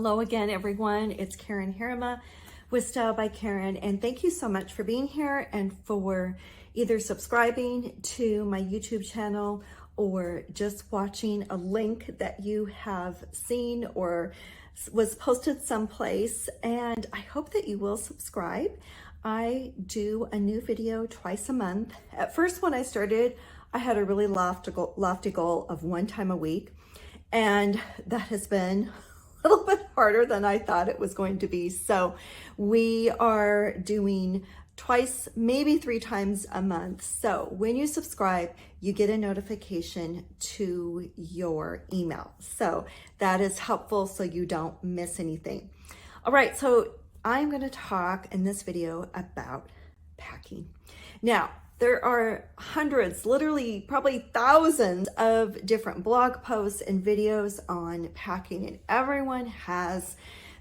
Hello again, everyone. It's Karen Harima with Style by Karen, and thank you so much for being here and for either subscribing to my YouTube channel or just watching a link that you have seen or was posted someplace. And I hope that you will subscribe. I do a new video twice a month. At first, when I started, I had a really lofty goal of one time a week, and that has been a little bit harder than I thought it was going to be. So we are doing twice, maybe 3 times a month. So when you subscribe, you get a notification to your email. So that is helpful so you don't miss anything. All right, so I'm going to talk in this video about packing. Now, there are hundreds, literally probably thousands of different blog posts and videos on packing, and everyone has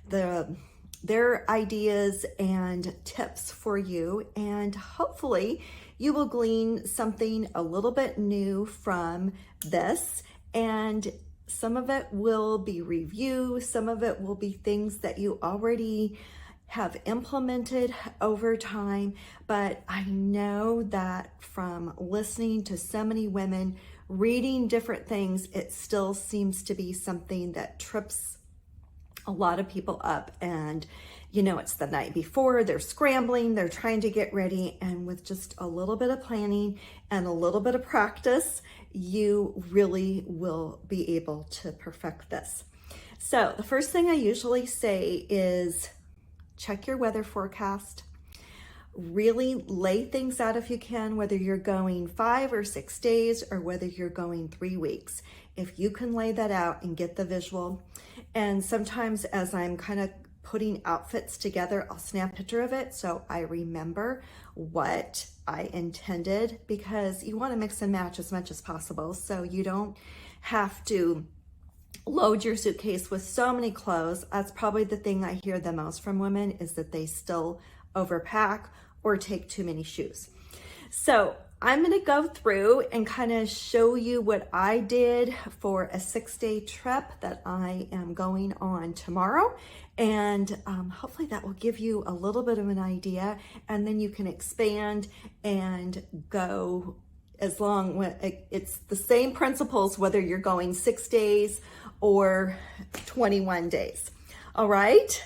their ideas and tips for you, and hopefully you will glean something a little bit new from this. And some of it will be review, some of it will be things that you already have implemented over time, but I know that from listening to so many women, reading different things, it still seems to be something that trips a lot of people up. And you know, it's the night before, they're scrambling, they're trying to get ready, and with just a little bit of planning and a little bit of practice, you really will be able to perfect this. So the first thing I usually say is check your weather forecast. Really lay things out if you can, whether you're going 5 or 6 days or whether you're going 3 weeks. If you can lay that out and get the visual. And sometimes as I'm kind of putting outfits together, I'll snap a picture of it so I remember what I intended, because you want to mix and match as much as possible so you don't have to load your suitcase with so many clothes. That's probably the thing I hear the most from women, is that they still overpack or take too many shoes. So I'm going to go through and kind of show you what I did for a 6-day trip that I am going on tomorrow. And hopefully that will give you a little bit of an idea, and then you can expand and go as long. It's the same principles whether you're going 6 days or 21 days. All right.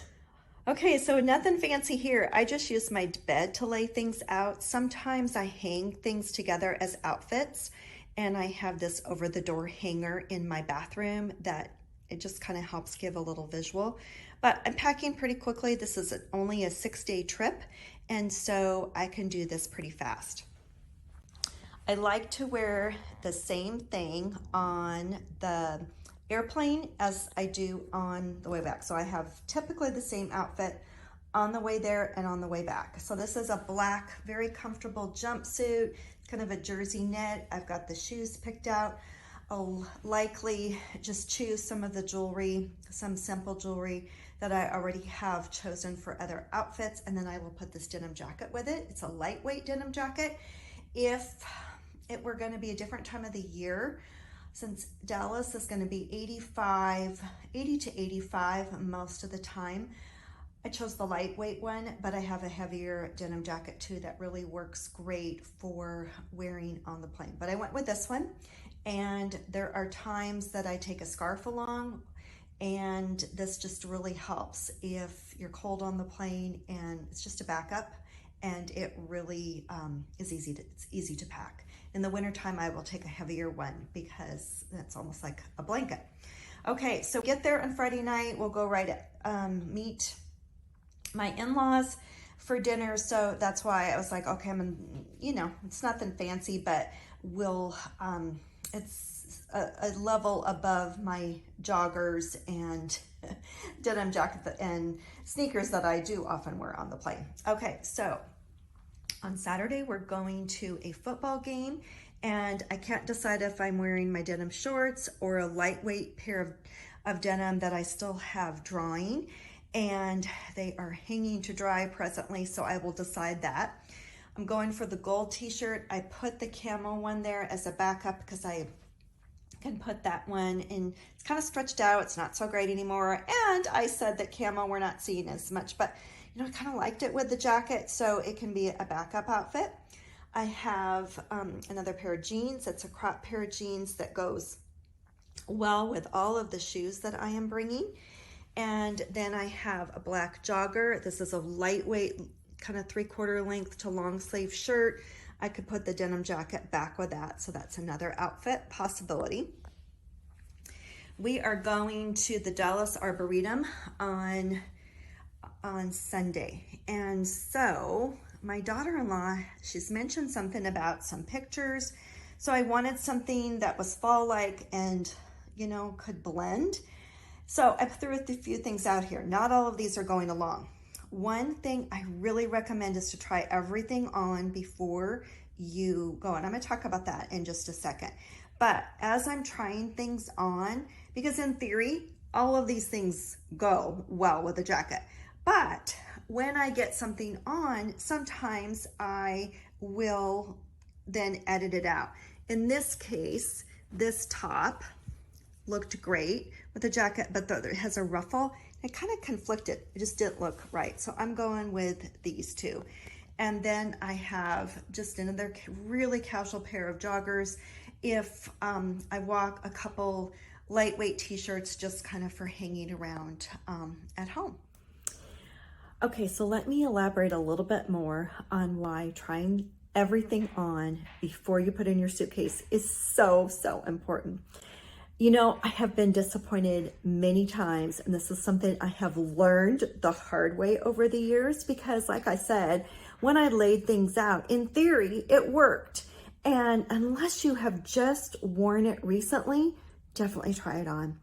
Okay, so nothing fancy here. I just use my bed to lay things out. Sometimes I hang things together as outfits, and I have this over the door hanger in my bathroom that it just kind of helps give a little visual. But I'm packing pretty quickly. This is only a 6-day trip, and so I can do this pretty fast. I like to wear the same thing on the airplane as I do on the way back. So I have typically the same outfit on the way there and on the way back. So this is a black, very comfortable jumpsuit, kind of a jersey knit. I've got the shoes picked out. I'll likely just choose some of the jewelry, some simple jewelry that I already have chosen for other outfits, and then I will put this denim jacket with it. It's a lightweight denim jacket. If it were going to be a different time of the year, since Dallas is going to be 80 to 85 most of the time, I chose the lightweight one, but I have a heavier denim jacket too that really works great for wearing on the plane. But I went with this one, and there are times that I take a scarf along, and this just really helps if you're cold on the plane, and it's just a backup, and it really is easy to pack. In the wintertime, I will take a heavier one because that's almost like a blanket. Okay, so get there on Friday night. We'll go right at, meet my in-laws for dinner. So that's why I was like, okay, it's nothing fancy, but it's a level above my joggers and denim jacket and sneakers that I do often wear on the plane. Okay, so on Saturday, we're going to a football game, and I can't decide if I'm wearing my denim shorts or a lightweight pair of denim that I still have drying, and they are hanging to dry presently, so I will decide that. I'm going for the gold t-shirt. I put the camo one there as a backup because I can put that one in. It's kind of stretched out. It's not so great anymore. And I said that camo we're not seeing as much, but I kind of liked it with the jacket, so it can be a backup outfit. I have another pair of jeans. It's a crop pair of jeans that goes well with all of the shoes that I am bringing. And then I have a black jogger. This is a lightweight, kind of 3/4 length to long sleeve shirt. I could put the denim jacket back with that, so that's another outfit possibility. We are going to the Dallas Arboretum on Sunday, and so my daughter-in-law, she's mentioned something about some pictures, so I wanted something that was fall-like and could blend. So I threw a few things out here. Not all of these are going along. One thing I really recommend is to try everything on before you go. And I'm going to talk about that in just a second. But as I'm trying things on, because in theory, all of these things go well with the jacket. But when I get something on, sometimes I will then edit it out. In this case, this top looked great with the jacket, but it has a ruffle. It kind of conflicted. It just didn't look right. So I'm going with these two. And then I have just another really casual pair of joggers. If I walk, a couple lightweight t-shirts just kind of for hanging around at home. Okay, so let me elaborate a little bit more on why trying everything on before you put in your suitcase is so important. I have been disappointed many times, and this is something I have learned the hard way over the years, because like I said, when I laid things out, in theory, it worked. And unless you have just worn it recently, definitely try it on.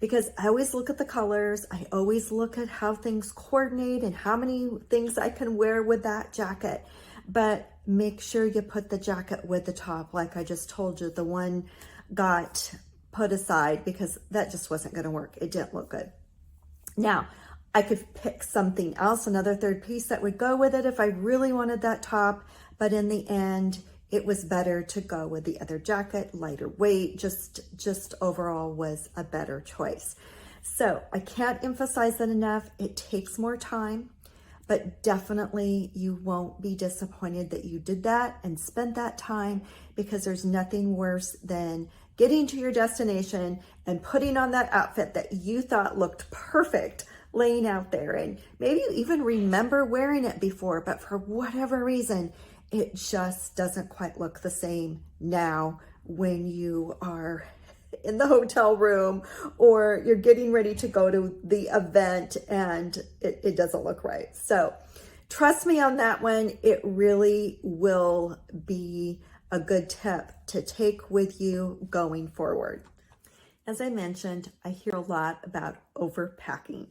Because I always look at the colors, I always look at how things coordinate and how many things I can wear with that jacket. But make sure you put the jacket with the top, like I just told you. The one got put aside because that just wasn't going to work. It didn't look good. Now, I could pick something else, another third piece that would go with it if I really wanted that top, but in the end, it was better to go with the other jacket, lighter weight, just overall was a better choice. So I can't emphasize that enough. It takes more time, but definitely you won't be disappointed that you did that and spent that time, because there's nothing worse than getting to your destination and putting on that outfit that you thought looked perfect laying out there. And maybe you even remember wearing it before, but for whatever reason, it just doesn't quite look the same now when you are in the hotel room or you're getting ready to go to the event and it doesn't look right. So trust me on that one. It really will be a good tip to take with you going forward. As I mentioned, I hear a lot about overpacking.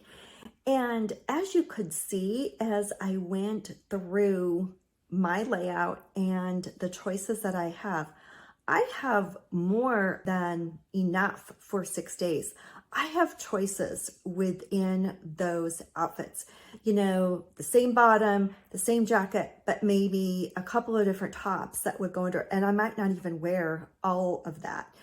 And as you could see, as I went through my layout and the choices that I have more than enough for 6 days. I have choices within those outfits. The same bottom, the same jacket, but maybe a couple of different tops that would go under, and I might not even wear all of that.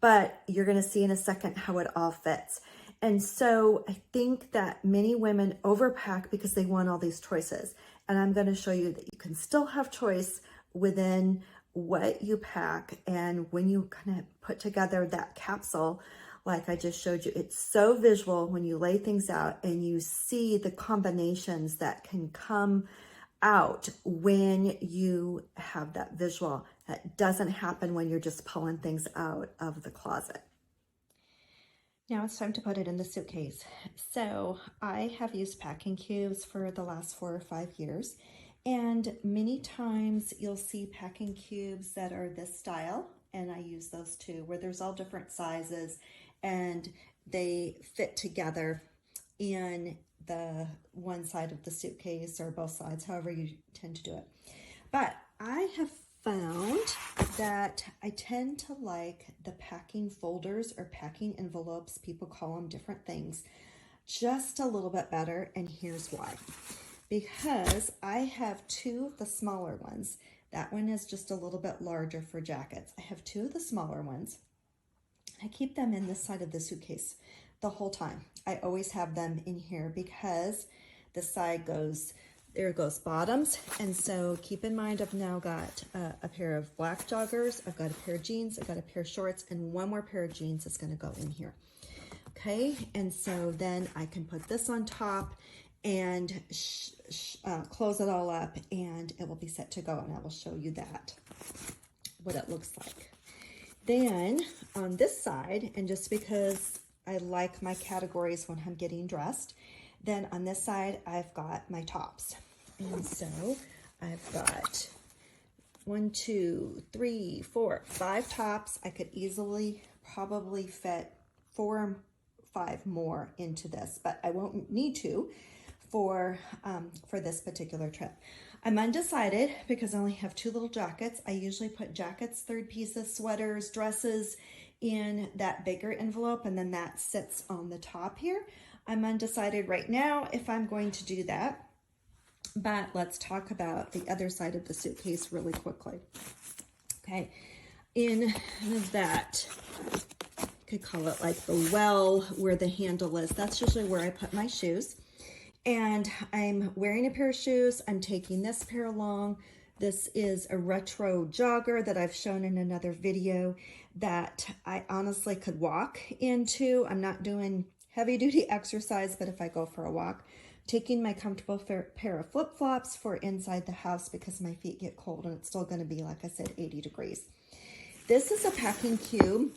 But you're going to see in a second how it all fits. And so I think that many women overpack because they want all these choices. And I'm going to show you that you can still have choice within what you pack. And when you kind of put together that capsule, like I just showed you, it's so visual when you lay things out and you see the combinations that can come out when you have that visual. That doesn't happen when you're just pulling things out of the closet. Now it's time to put it in the suitcase. So I have used packing cubes for the last 4 or 5 years. And many times you'll see packing cubes that are this style. And I use those too, where there's all different sizes and they fit together in the one side of the suitcase or both sides, however you tend to do it. But I have found that I tend to like the packing folders or packing envelopes, people call them different things, just a little bit better. And here's why. Because I have 2 of the smaller ones. That one is just a little bit larger for jackets. I have 2 of the smaller ones. I keep them in this side of the suitcase the whole time. I always have them in here because this side goes, there goes bottoms. And so keep in mind, I've now got a pair of black joggers, I've got a pair of jeans, I've got a pair of shorts, and one more pair of jeans is gonna go in here. Okay, and so then I can put this on top and close it all up, and it will be set to go, and I will show you that, what it looks like. Then on this side, and just because I like my categories when I'm getting dressed, then on this side, I've got my tops. And so I've got 1, 2, 3, 4, 5 tops. I could easily probably fit 4 or 5 more into this, but I won't need to for this particular trip. I'm undecided because I only have 2 little jackets. I usually put jackets, third pieces, sweaters, dresses in that bigger envelope, and then that sits on the top here. I'm undecided right now if I'm going to do that, but let's talk about the other side of the suitcase really quickly. Okay, in that, you could call it like the well where the handle is, that's usually where I put my shoes. And I'm wearing a pair of shoes. I'm taking this pair along. This is a retro jogger that I've shown in another video that I honestly could walk into. I'm not doing heavy duty exercise, but if I go for a walk, taking my comfortable pair of flip-flops for inside the house because my feet get cold and it's still going to be, like I said, 80 degrees. This is a packing cube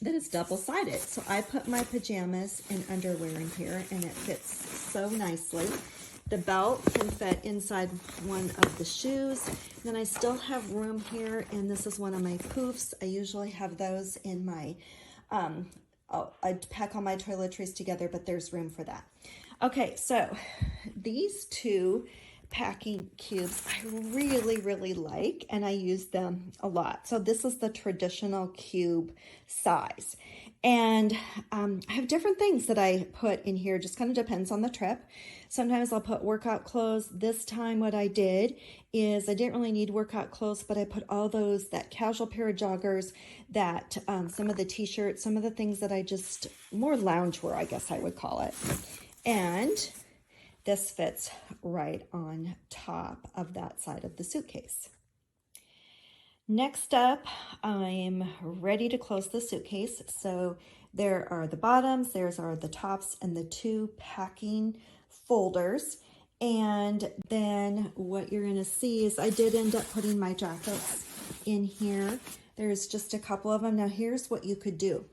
that is double-sided. So I put my pajamas and underwear in here and it fits so nicely. The belt can fit inside one of the shoes. Then I still have room here, and this is one of my poofs. I usually have those in my, I pack all my toiletries together, but there's room for that. Okay, so these 2 packing cubes I really, really like, and I use them a lot. So this is the traditional cube size. And I have different things that I put in here, just kind of depends on the trip. Sometimes I'll put workout clothes. This time what I did is I didn't really need workout clothes, but I put all those, that casual pair of joggers, that some of the t-shirts, some of the things that I just, more loungewear, I guess I would call it. And this fits right on top of that side of the suitcase. Next up, I'm ready to close the suitcase. So there are the bottoms, there's are the tops, and the 2 packing folders. And then what you're gonna see is I did end up putting my jackets in here. There's just a couple of them. Now here's what you could do.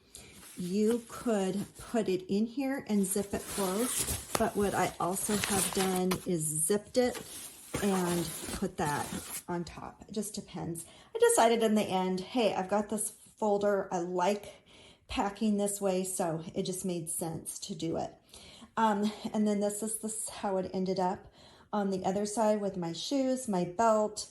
You could put it in here and zip it closed, but what I also have done is zipped it and put that on top. It just depends. I decided in the end, hey, I've got this folder. I like packing this way, so it just made sense to do it. And then this is how it ended up on the other side with my shoes, my belt.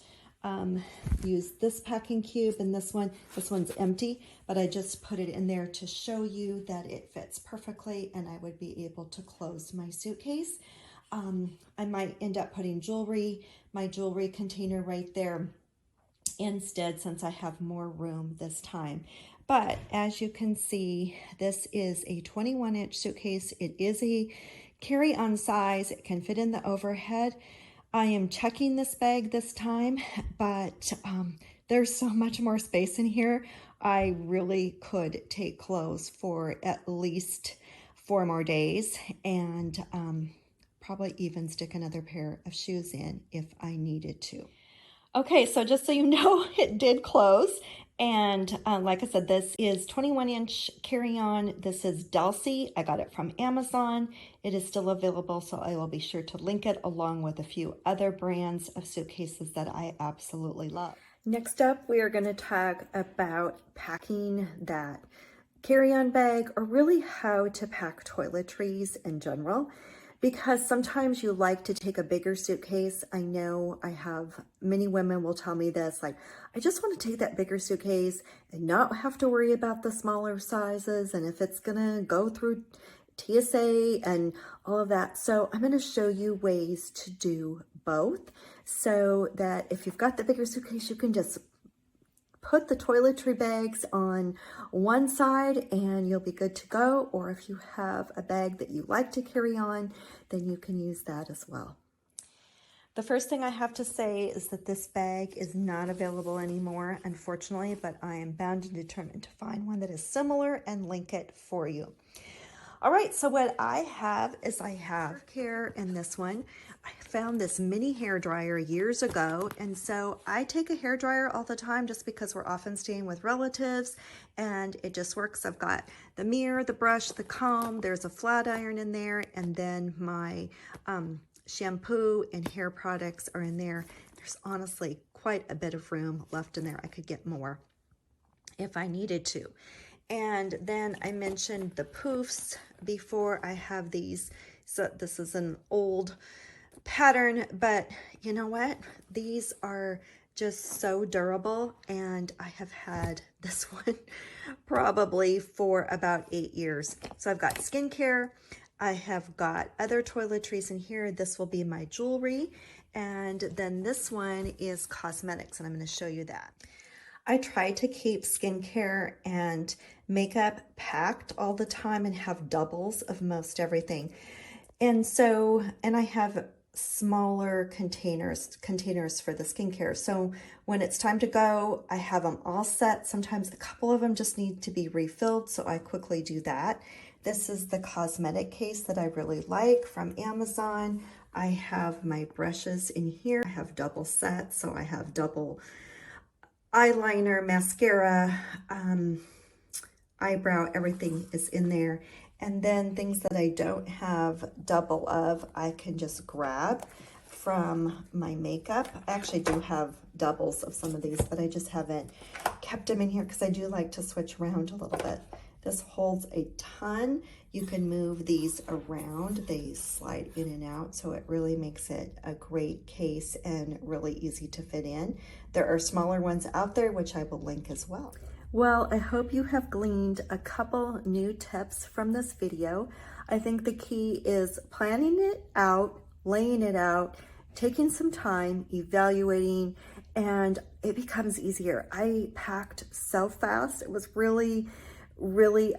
Use this packing cube, and this one's empty, but I just put it in there to show you that it fits perfectly and I would be able to close my suitcase. I might end up putting my jewelry container right there instead, since I have more room this time. But as you can see, this is a 21-inch suitcase. It is a carry-on size. It can fit in the overhead. I am checking this bag this time, but there's so much more space in here. I really could take clothes for at least 4 more days, and probably even stick another pair of shoes in if I needed to. Okay, so just so you know, it did close. And like I said, this is 21-inch carry-on. This is Delsey. I got it from Amazon. It is still available, so I will be sure to link it along with a few other brands of suitcases that I absolutely love. Next up, we are going to talk about packing that carry-on bag, or really how to pack toiletries in general. Because sometimes you like to take a bigger suitcase. I know I have many women will tell me this, like, I just want to take that bigger suitcase and not have to worry about the smaller sizes and if it's gonna go through TSA and all of that. So I'm going to show you ways to do both, so that if you've got the bigger suitcase, you can just put the toiletry bags on one side and you'll be good to go. Or if you have a bag that you like to carry on, then you can use that as well. The first thing I have to say is that this bag is not available anymore, unfortunately, but I am bound and determined to find one that is similar and link it for you. All right, so what I have is I have care in this one. I found this mini hair dryer years ago, and so I take a hair dryer all the time just because we're often staying with relatives, and it just works. I've got the mirror, the brush, the comb, there's a flat iron in there, and then my shampoo and hair products are in there. There's honestly quite a bit of room left in there. I could get more if I needed to. And then I mentioned the poofs before. I have these. So this is an old pattern, but you know what? These are just so durable, and I have had this one probably for about 8 years. So I've got skincare. I have got other toiletries in here. This will be my jewelry. And then this one is cosmetics, and I'm going to show you that. I try to keep skincare and makeup packed all the time and have doubles of most everything. And I have smaller containers for the skincare. So when it's time to go, I have them all set. Sometimes a couple of them just need to be refilled, so I quickly do that. This is the Cosmetic Case that I really like from Amazon. I have my brushes in here. I have double sets, so I have double eyeliner, mascara, eyebrow, everything is in there. And then things that I don't have double of, I can just grab from my makeup. I actually do have doubles of some of these, but I just haven't kept them in here because I do like to switch around a little bit. This holds a ton. You can move these around. They slide in and out, so it really makes it a great case and really easy to fit in. There are smaller ones out there, which I will link as well. Well, I hope you have gleaned a couple new tips from this video. I think the key is planning it out, laying it out, taking some time, evaluating, and it becomes easier. I packed so fast. It was really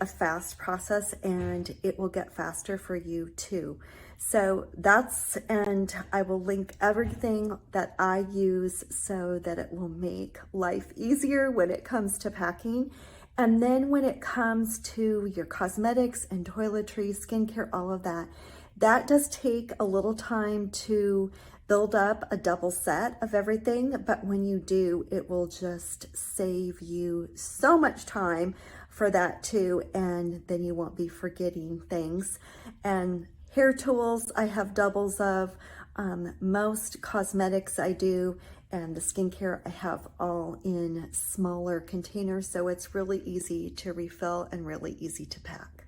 a fast process, and it will get faster for you too. So and I will link everything that I use so that it will make life easier when it comes to packing. And then when it comes to your cosmetics and toiletry, skincare, all of that, that does take a little time to build up a double set of everything. But when you do, it will just save you so much time for that too. And then you won't be forgetting things. And hair tools, I have doubles of. Most cosmetics I do, and the skincare I have all in smaller containers. So it's really easy to refill and really easy to pack.